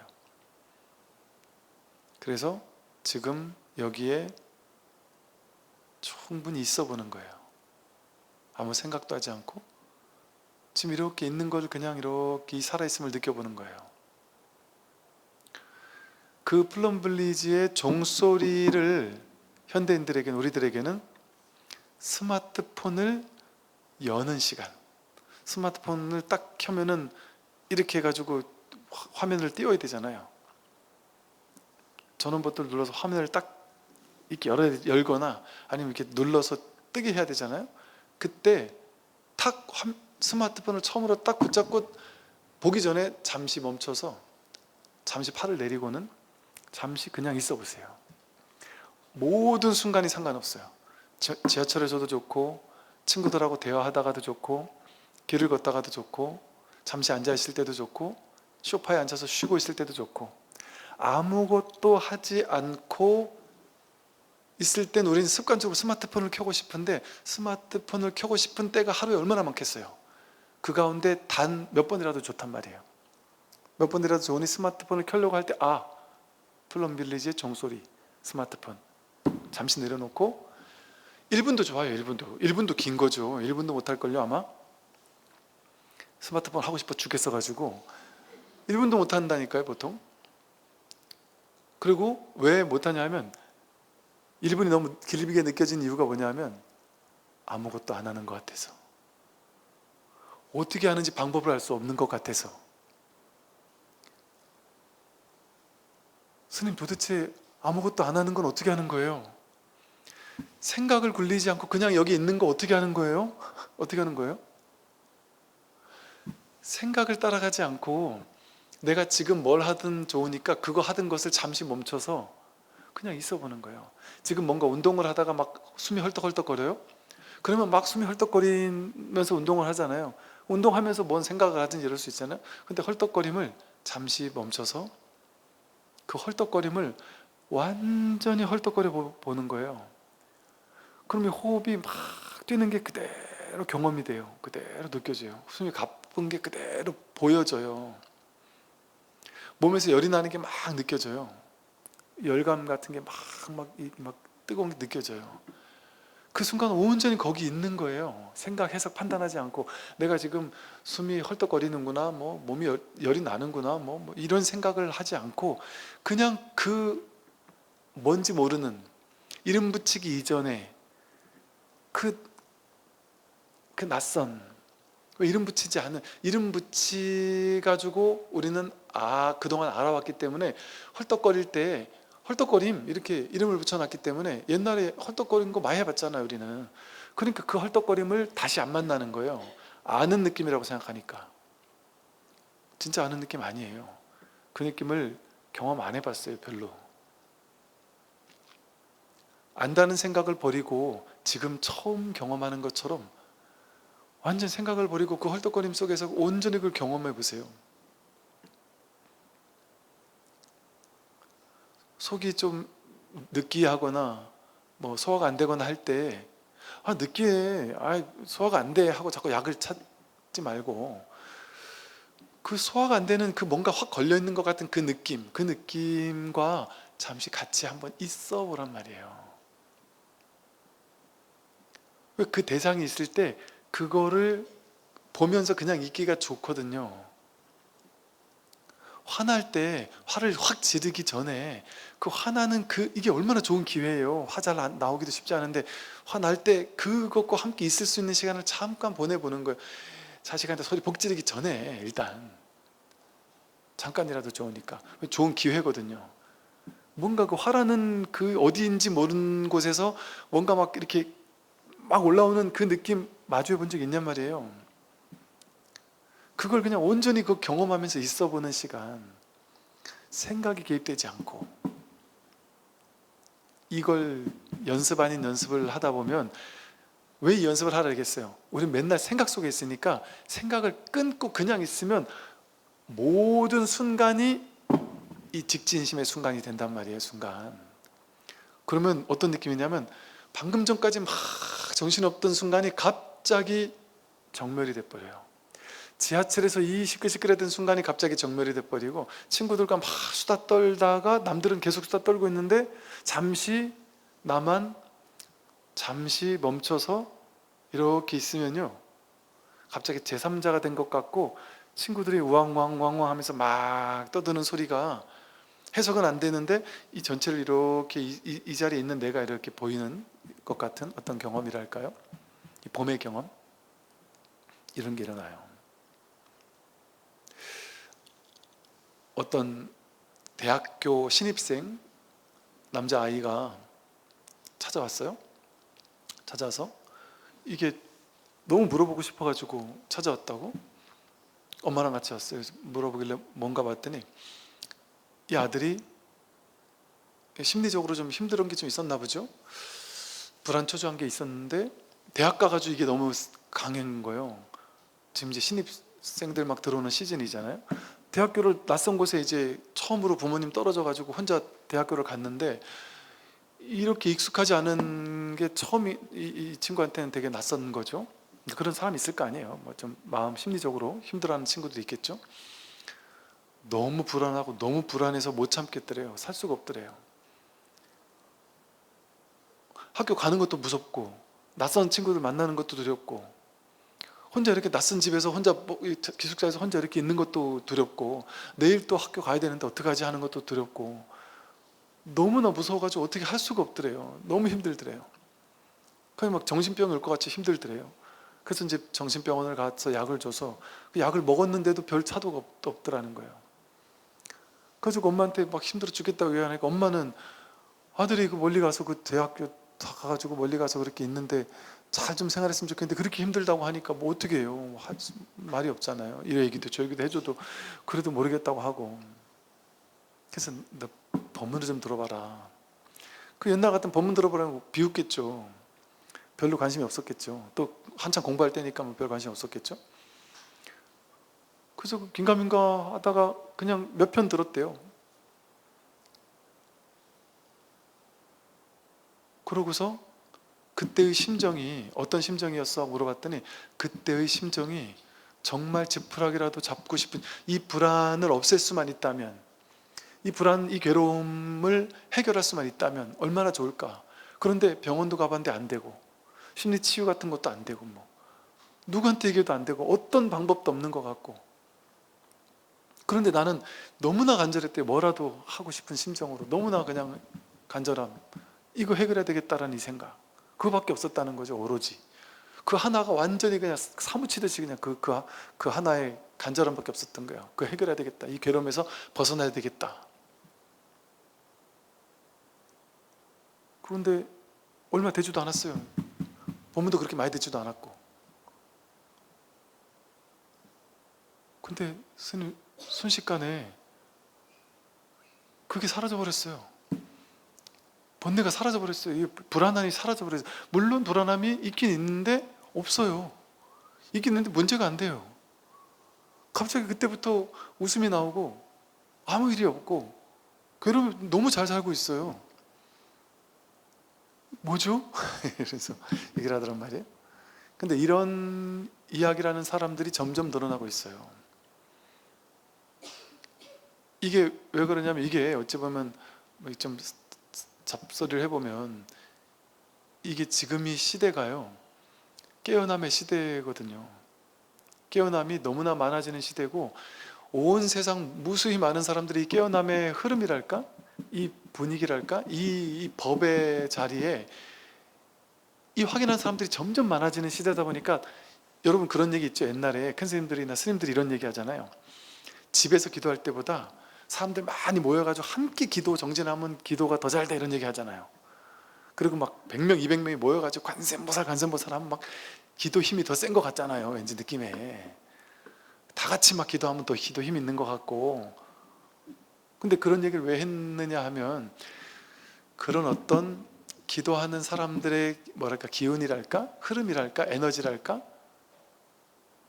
[SPEAKER 1] 그래서 지금 여기에 충분히 있어 보는 거예요. 아무 생각도 하지 않고 지금 이렇게 있는 걸 그냥 이렇게 살아있음을 느껴보는 거예요. 그 플럼블리지의 종소리를 현대인들에게는, 우리들에게는 스마트폰을 여는 시간, 스마트폰을 딱 켜면은 이렇게 해가지고 화면을 띄워야 되잖아요. 전원 버튼을 눌러서 화면을 딱 이렇게 열거나 아니면 이렇게 눌러서 뜨게 해야 되잖아요. 그때 탁 스마트폰을 처음으로 딱 붙잡고 보기 전에 잠시 멈춰서 잠시 팔을 내리고는 잠시 그냥 있어 보세요. 모든 순간이 상관없어요. 지하철에서도 좋고, 친구들하고 대화하다가도 좋고, 길을 걷다가도 좋고, 잠시 앉아 있을 때도 좋고, 소파에 앉아서 쉬고 있을 때도 좋고, 아무것도 하지 않고 있을 땐 우리는 습관적으로 스마트폰을 켜고 싶은데, 스마트폰을 켜고 싶은 때가 하루에 얼마나 많겠어요. 그 가운데 단 몇 번이라도 좋단 말이에요. 몇 번이라도 좋으니 스마트폰을 켜려고 할 때 플럼 빌리지의 종소리, 스마트폰 잠시 내려놓고 1분도 좋아요. 1분도 긴 거죠. 1분도 못할걸요 아마. 스마트폰 하고 싶어 죽겠어가지고 1분도 못한다니까요 보통. 그리고 왜 못하냐 하면 1분이 너무 길게 느껴진 이유가 뭐냐면 아무것도 안 하는 것 같아서, 어떻게 하는지 방법을 알 수 없는 것 같아서. 스님, 도대체 아무것도 안 하는 건 어떻게 하는 거예요? 생각을 굴리지 않고 그냥 여기 있는 거 어떻게 하는 거예요? 어떻게 하는 거예요? 생각을 따라가지 않고 내가 지금 뭘 하든 좋으니까 그거 하던 것을 잠시 멈춰서 그냥 있어 보는 거예요. 지금 뭔가 운동을 하다가 막 숨이 헐떡헐떡거려요? 그러면 막 숨이 헐떡거리면서 운동을 하잖아요. 운동하면서 뭔 생각을 하든지 이럴 수 있잖아요. 근데 헐떡거림을 잠시 멈춰서 그 헐떡거림을 완전히 헐떡거려 보는 거예요. 그러면 호흡이 막 뛰는 게 그대로 경험이 돼요. 그대로 느껴져요. 숨이 가쁜 게 그대로 보여져요. 몸에서 열이 나는 게 막 느껴져요. 열감 같은 게 막 뜨거운 게 느껴져요. 그 순간 온전히 거기 있는 거예요. 생각, 해석, 판단하지 않고 내가 지금 숨이 헐떡거리는구나, 뭐 몸이 열이 나는구나, 뭐 이런 생각을 하지 않고 그냥 그 뭔지 모르는, 이름 붙이기 이전에 그 그 낯선, 왜 이름 붙이지 않은, 이름 붙이가지고 우리는 그동안 알아왔기 때문에 헐떡거릴 때 헐떡거림 이렇게 이름을 붙여놨기 때문에 옛날에 헐떡거린 거 많이 해봤잖아요 우리는. 그러니까 그 헐떡거림을 다시 안 만나는 거예요. 아는 느낌이라고 생각하니까. 진짜 아는 느낌 아니에요. 그 느낌을 경험 안 해봤어요. 별로. 안다는 생각을 버리고 지금 처음 경험하는 것처럼 완전 생각을 버리고 그 헐떡거림 속에서 온전히 그걸 경험해 보세요. 속이 좀 느끼하거나 뭐 소화가 안 되거나 할 때 느끼해, 소화가 안 돼 하고 자꾸 약을 찾지 말고 그 소화가 안 되는 그 뭔가 확 걸려 있는 것 같은 그 느낌과 잠시 같이 한번 있어 보란 말이에요. 그 대상이 있을 때 그거를 보면서 그냥 있기가 좋거든요. 화날 때 화를 확 지르기 전에 그 화나는 이게 얼마나 좋은 기회예요. 화 잘 나오기도 쉽지 않은데 화날 때 그것과 함께 있을 수 있는 시간을 잠깐 보내보는 거예요. 자식한테 소리 복 지르기 전에 일단 잠깐이라도 좋으니까 좋은 기회거든요. 뭔가 그 화라는 그 어디인지 모르는 곳에서 뭔가 막 이렇게 막 올라오는 그 느낌 마주해 본 적 있냔 말이에요. 그걸 그냥 온전히 그 경험하면서 있어 보는 시간, 생각이 개입되지 않고 이걸 연습 아닌 연습을 하다 보면, 왜 이 연습을 하라 그랬겠어요? 우리는 맨날 생각 속에 있으니까 생각을 끊고 그냥 있으면 모든 순간이 이 직진심의 순간이 된단 말이에요. 순간. 그러면 어떤 느낌이냐면 방금 전까지 막 정신없던 순간이 갑자기 정멸이 돼버려요. 지하철에서 이 시끌시끌했던 순간이 갑자기 정멸이 돼버리고 친구들과 막 수다 떨다가 남들은 계속 수다 떨고 있는데 나만 잠시 멈춰서 이렇게 있으면요 갑자기 제3자가 된 것 같고 친구들이 우왕왕왕왕 하면서 막 떠드는 소리가 해석은 안 되는데 이 전체를 이렇게 이 자리에 있는 내가 이렇게 보이는 것 같은 어떤 경험이랄까요? 이 봄의 경험? 이런 게 일어나요. 어떤 대학교 신입생 남자아이가 찾아왔어요. 찾아와서 이게 너무 물어보고 싶어가지고 찾아왔다고? 엄마랑 같이 왔어요. 물어보길래 뭔가 봤더니 이 아들이 심리적으로 좀 힘든 게 좀 있었나 보죠. 불안초조한 게 있었는데 대학 가가지고 이게 너무 강한 거예요. 지금 이제 신입생들 막 들어오는 시즌이잖아요. 대학교를 낯선 곳에 이제 처음으로 부모님 떨어져가지고 혼자 대학교를 갔는데 이렇게 익숙하지 않은 게 이 친구한테는 되게 낯선 거죠. 그런 사람이 있을 거 아니에요. 뭐 좀 마음 심리적으로 힘들어하는 친구도 있겠죠. 너무 불안하고 너무 불안해서 못 참겠더래요. 살 수가 없더래요. 학교 가는 것도 무섭고 낯선 친구들 만나는 것도 두렵고 혼자 이렇게 낯선 집에서 혼자 기숙사에서 혼자 이렇게 있는 것도 두렵고 내일 또 학교 가야 되는데 어떡하지 하는 것도 두렵고 너무나 무서워가지고 어떻게 할 수가 없더래요. 너무 힘들더래요. 그냥 막 정신병이 올 것 같이 힘들더래요. 그래서 이제 정신병원을 가서 약을 줘서 그 약을 먹었는데도 별 차도가 없더라는 거예요. 그래서 엄마한테 막 힘들어 죽겠다고 얘기하니까 엄마는 아들이 그 멀리 가서 그 대학교 가가지고 멀리 가서 그렇게 있는데 잘 좀 생활했으면 좋겠는데 그렇게 힘들다고 하니까 뭐 어떻게 해요. 말이 없잖아요. 이 얘기도 저 얘기도 해줘도 그래도 모르겠다고 하고. 그래서 너 법문을 좀 들어봐라. 그 옛날 같은 법문 들어보라고 비웃겠죠. 별로 관심이 없었겠죠. 또 한참 공부할 때니까 뭐 별 관심 없었겠죠. 그래서 긴가민가 하다가 그냥 몇 편 들었대요. 그러고서 그때의 심정이 어떤 심정이었어? 물어봤더니 그때의 심정이 정말 지푸라기라도 잡고 싶은, 이 불안을 없앨 수만 있다면, 이 불안, 이 괴로움을 해결할 수만 있다면 얼마나 좋을까. 그런데 병원도 가봤는데 안 되고 심리치유 같은 것도 안 되고 뭐 누구한테 얘기해도 안 되고 어떤 방법도 없는 것 같고, 그런데 나는 너무나 간절했대. 뭐라도 하고 싶은 심정으로 너무나 그냥 간절함, 이거 해결해야 되겠다라는 이 생각, 그거밖에 없었다는 거죠. 오로지 그 하나가 완전히 그냥 사무치듯이 그냥 그 하나의 간절함밖에 없었던 거예요. 그거 해결해야 되겠다. 이 괴로움에서 벗어나야 되겠다. 그런데 얼마 되지도 않았어요. 본문도 그렇게 많이 되지도 않았고. 근데 스님 순식간에 그게 사라져버렸어요. 번뇌가 사라져버렸어요. 이 불안함이 사라져버렸어요. 물론 불안함이 있긴 있는데 없어요. 있긴 있는데 문제가 안 돼요. 갑자기 그때부터 웃음이 나오고 아무 일이 없고 괴로움 너무 잘 살고 있어요. 뭐죠? 그래서 얘기를 하더란 말이에요. 근데 이런 이야기를 하는 사람들이 점점 늘어나고 있어요. 이게 왜 그러냐면, 이게 어찌 보면 좀 잡소리를 해보면, 이게 지금 이 시대가요, 깨어남의 시대거든요. 깨어남이 너무나 많아지는 시대고, 온 세상 무수히 많은 사람들이 깨어남의 흐름이랄까? 이 분위기랄까? 이 법의 자리에 이 확인한 사람들이 점점 많아지는 시대다 보니까, 여러분 그런 얘기 있죠. 옛날에 큰 스님들이나 스님들이 이런 얘기 하잖아요. 집에서 기도할 때보다 사람들 많이 모여가지고 함께 기도 정진하면 기도가 더 잘 돼, 이런 얘기 하잖아요. 그리고 막 100명, 200명이 모여가지고 관세음보살 하면 막 기도 힘이 더 센 것 같잖아요. 왠지 느낌에 다 같이 막 기도하면 더 기도 힘이 있는 것 같고. 근데 그런 얘기를 왜 했느냐 하면, 그런 어떤 기도하는 사람들의 뭐랄까 기운이랄까 흐름이랄까 에너지랄까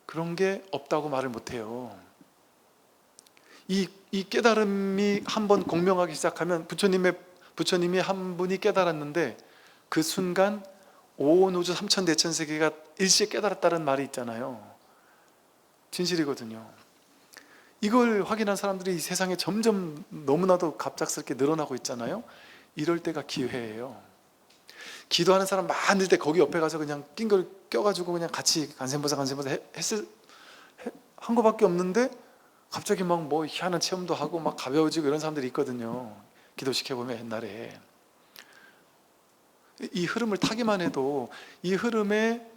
[SPEAKER 1] 그런 게 없다고 말을 못해요. 이 깨달음이 한번 공명하기 시작하면, 부처님이 한 분이 깨달았는데 그 순간 온 우주 삼천대천세계가 일시에 깨달았다는 말이 있잖아요. 진실이거든요. 이걸 확인한 사람들이 이 세상에 점점 너무나도 갑작스럽게 늘어나고 있잖아요. 이럴 때가 기회예요. 기도하는 사람 많을 때 거기 옆에 가서 그냥 낑걸 껴가지고 그냥 같이 간센보살 한 거밖에 없는데, 갑자기 막 뭐 희한한 체험도 하고 막 가벼워지고 이런 사람들이 있거든요. 기도시켜보면 옛날에. 이 흐름을 타기만 해도 이 흐름에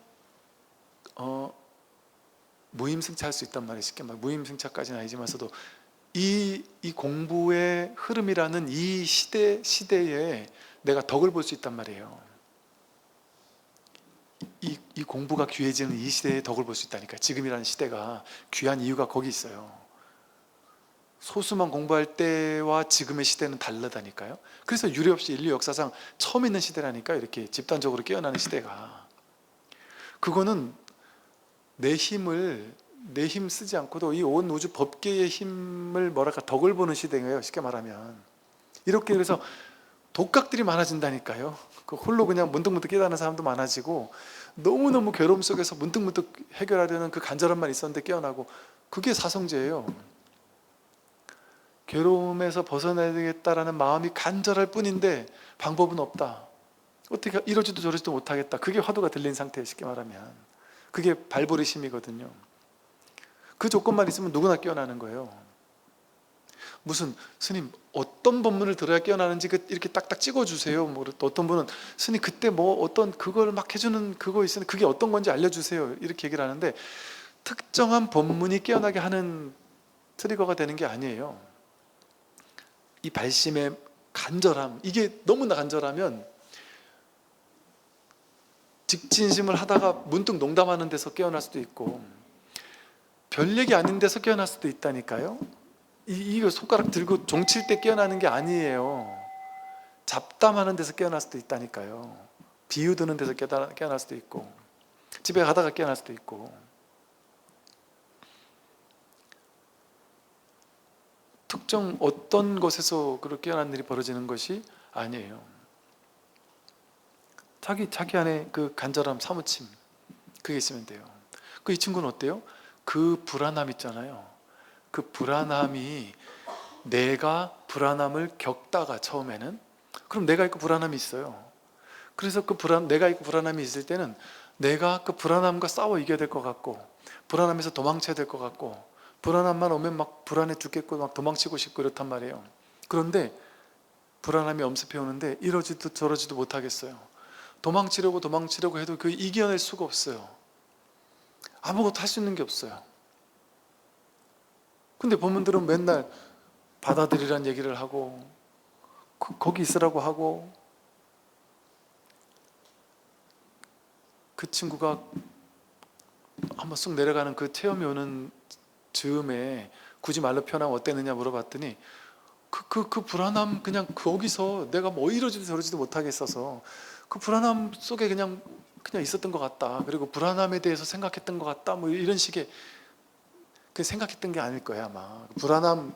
[SPEAKER 1] 무임승차할 수 있단 말이에요. 쉽게 말 무임승차까지는 아니지만서도 이 공부의 흐름이라는 이 시대에 내가 덕을 볼 수 있단 말이에요. 이 공부가 귀해지는 이 시대에 덕을 볼 수 있다니까. 지금이라는 시대가 귀한 이유가 거기 있어요. 소수만 공부할 때와 지금의 시대는 다르다니까요. 그래서 유례없이 인류 역사상 처음 있는 시대라니까, 이렇게 집단적으로 깨어나는 시대가. 그거는 내 힘 쓰지 않고도 이 온 우주 법계의 힘을 뭐랄까 덕을 보는 시대예요. 쉽게 말하면. 이렇게 그래서 독각들이 많아진다니까요. 그 홀로 그냥 문득문득 깨닫는 사람도 많아지고, 너무너무 괴로움 속에서 문득문득 해결하려는 그 간절함만 있었는데 깨어나고, 그게 사성제예요. 괴로움에서 벗어나야 되겠다라는 마음이 간절할 뿐인데 방법은 없다. 어떻게 이러지도 저러지도 못하겠다. 그게 화두가 들린 상태예요. 쉽게 말하면. 그게 발버리심이거든요. 그 조건만 있으면 누구나 깨어나는 거예요. 무슨 스님 어떤 법문을 들어야 깨어나는지 이렇게 딱딱 찍어주세요. 뭐 어떤 분은 스님 그때 뭐 어떤 그걸 막 해주는 그거 있으니 그게 어떤 건지 알려주세요. 이렇게 얘기를 하는데, 특정한 법문이 깨어나게 하는 트리거가 되는 게 아니에요. 이 발심의 간절함, 이게 너무나 간절하면 직진심을 하다가 문득 농담하는 데서 깨어날 수도 있고, 별 얘기 아닌 데서 깨어날 수도 있다니까요. 이거 손가락 들고 종칠 때 깨어나는 게 아니에요. 잡담하는 데서 깨어날 수도 있다니까요. 비유 드는 데서 깨어날 수도 있고, 집에 가다가 깨어날 수도 있고. 특정 어떤 것에서 그렇게 깨어난 일이 벌어지는 것이 아니에요. 자기 안에 그 간절함, 사무침, 그게 있으면 돼요. 이 친구는 어때요? 그 불안함 있잖아요. 그 불안함이, 내가 불안함을 겪다가 처음에는, 그럼 내가 있고 불안함이 있어요. 그래서 내가 있고 불안함이 있을 때는 내가 그 불안함과 싸워 이겨야 될 것 같고, 불안함에서 도망쳐야 될 것 같고, 불안함만 오면 막 불안해 죽겠고 막 도망치고 싶고 이렇단 말이에요. 그런데 불안함이 엄습해 오는데 이러지도 저러지도 못하겠어요. 도망치려고 해도 그 이겨낼 수가 없어요. 아무것도 할 수 있는 게 없어요. 근데 본문들은 맨날 받아들이란 얘기를 하고 거기 있으라고 하고, 그 친구가 한번 쑥 내려가는 그 체험이 오는 즈음에 굳이 말로 표현하면 어땠느냐 물어봤더니 그 불안함, 그냥 거기서 내가 뭐 이러지도 저러지도 못하겠어서 그 불안함 속에 그냥 있었던 것 같다. 그리고 불안함에 대해서 생각했던 것 같다. 뭐 이런 식의, 그 생각했던 게 아닐 거야 아마.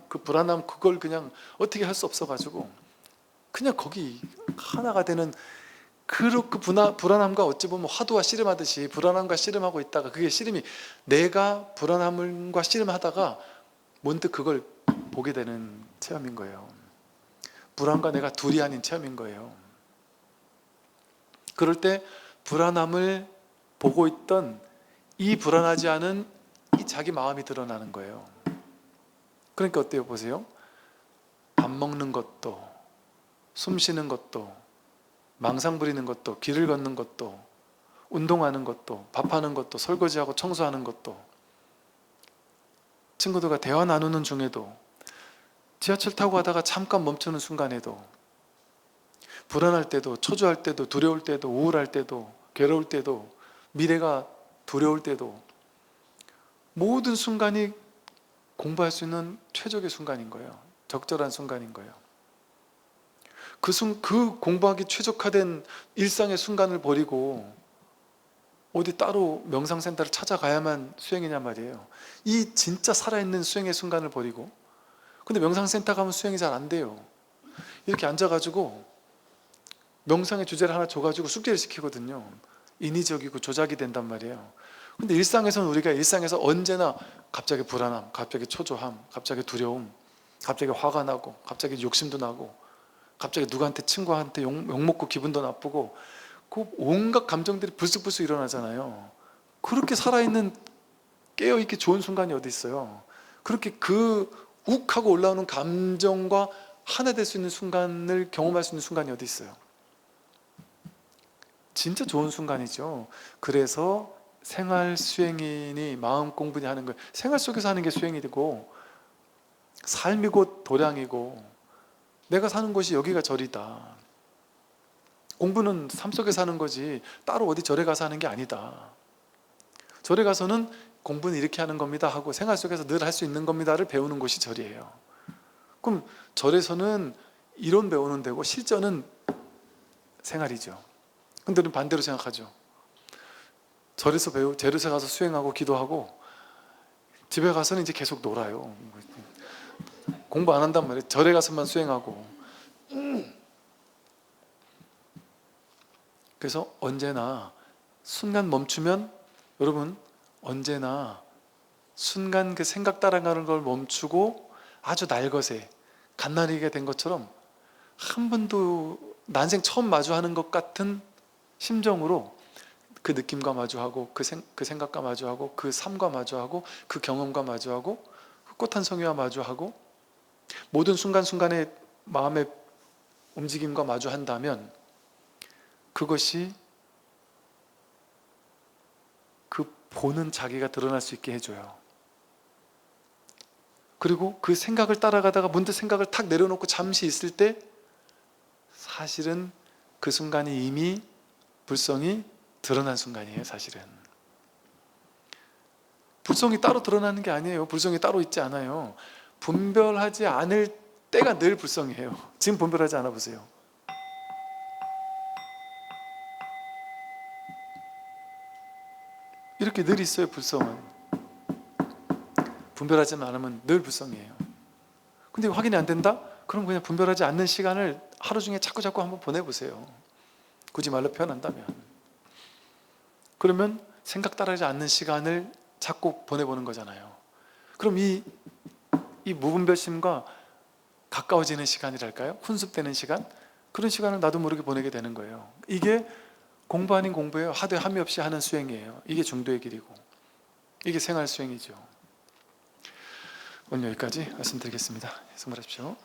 [SPEAKER 1] 그 불안함 그걸 그냥 어떻게 할 수 없어가지고 그냥 거기 하나가 되는, 그 불안함과 어찌 보면 화두와 씨름하듯이 불안함과 씨름하고 있다가, 그게 씨름이, 내가 불안함과 씨름하다가 문득 그걸 보게 되는 체험인 거예요. 불안과 내가 둘이 아닌 체험인 거예요. 그럴 때 불안함을 보고 있던 이 불안하지 않은 이 자기 마음이 드러나는 거예요. 그러니까 어때요? 보세요. 밥 먹는 것도, 숨 쉬는 것도, 망상 부리는 것도, 길을 걷는 것도, 운동하는 것도, 밥하는 것도, 설거지하고 청소하는 것도, 친구들과 대화 나누는 중에도, 지하철 타고 가다가 잠깐 멈추는 순간에도, 불안할 때도, 초조할 때도, 두려울 때도, 우울할 때도, 괴로울 때도, 미래가 두려울 때도, 모든 순간이 공부할 수 있는 최적의 순간인 거예요. 적절한 순간인 거예요. 그 공부하기 최적화된 일상의 순간을 버리고 어디 따로 명상센터를 찾아가야만 수행이냔 말이에요. 이 진짜 살아있는 수행의 순간을 버리고. 근데 명상센터 가면 수행이 잘 안 돼요. 이렇게 앉아가지고 명상의 주제를 하나 줘가지고 숙제를 시키거든요. 인위적이고 조작이 된단 말이에요. 근데 일상에서는, 우리가 일상에서 언제나 갑자기 불안함, 갑자기 초조함, 갑자기 두려움, 갑자기 화가 나고, 갑자기 욕심도 나고, 갑자기 누구한테, 친구한테 욕먹고 기분도 나쁘고, 그 온갖 감정들이 불쑥불쑥 일어나잖아요. 그렇게 살아있는, 깨어있기 좋은 순간이 어디 있어요. 그렇게 욱 하고 올라오는 감정과 하나 될 수 있는 순간을 경험할 수 있는 순간이 어디 있어요. 진짜 좋은 순간이죠. 그래서 생활 수행인이 마음 공부니 하는 거예요. 생활 속에서 하는 게 수행이 되고, 삶이 곧 도량이고, 내가 사는 곳이 여기가 절이다. 공부는 삶 속에서 하는 거지 따로 어디 절에 가서 하는 게 아니다. 절에 가서는 공부는 이렇게 하는 겁니다 하고 생활 속에서 늘 할 수 있는 겁니다를 배우는 곳이 절이에요. 그럼 절에서는 이론 배우는 데고 실전은 생활이죠. 근데 우리는 반대로 생각하죠. 절에서 가서 수행하고 기도하고 집에 가서는 이제 계속 놀아요. 공부 안 한단 말이에요. 절에 가서만 수행하고. 그래서 언제나 순간 멈추면, 여러분 언제나 순간 그 생각 따라가는 걸 멈추고 아주 날것에 갓난아기가 된 것처럼 한 번도 난생 처음 마주하는 것 같은 심정으로 그 느낌과 마주하고, 그 생각과 마주하고, 그 삶과 마주하고, 그 경험과 마주하고, 그 꽃 한 송이와 마주하고, 모든 순간순간의 마음의 움직임과 마주한다면 그것이 그 보는 자기가 드러날 수 있게 해줘요. 그리고 그 생각을 따라가다가 문득 생각을 탁 내려놓고 잠시 있을 때 사실은 그 순간이 이미 불성이 드러난 순간이에요. 사실은 불성이 따로 드러나는 게 아니에요. 불성이 따로 있지 않아요. 분별하지 않을 때가 늘 불성이에요. 지금 분별하지 않아 보세요. 이렇게 늘 있어요. 불성은 분별하지 않으면 늘 불성이에요. 근데 확인이 안 된다? 그럼 그냥 분별하지 않는 시간을 하루 중에 자꾸 한번 보내보세요. 굳이 말로 표현한다면. 그러면 생각 따라하지 않는 시간을 자꾸 보내보는 거잖아요. 그럼 이 무분별심과 가까워지는 시간이랄까요? 훈습되는 시간? 그런 시간을 나도 모르게 보내게 되는 거예요. 이게 공부 아닌 공부예요. 하되 함이 없이 하는 수행이에요. 이게 중도의 길이고, 이게 생활 수행이죠. 오늘 여기까지 말씀드리겠습니다. 성불하십시오.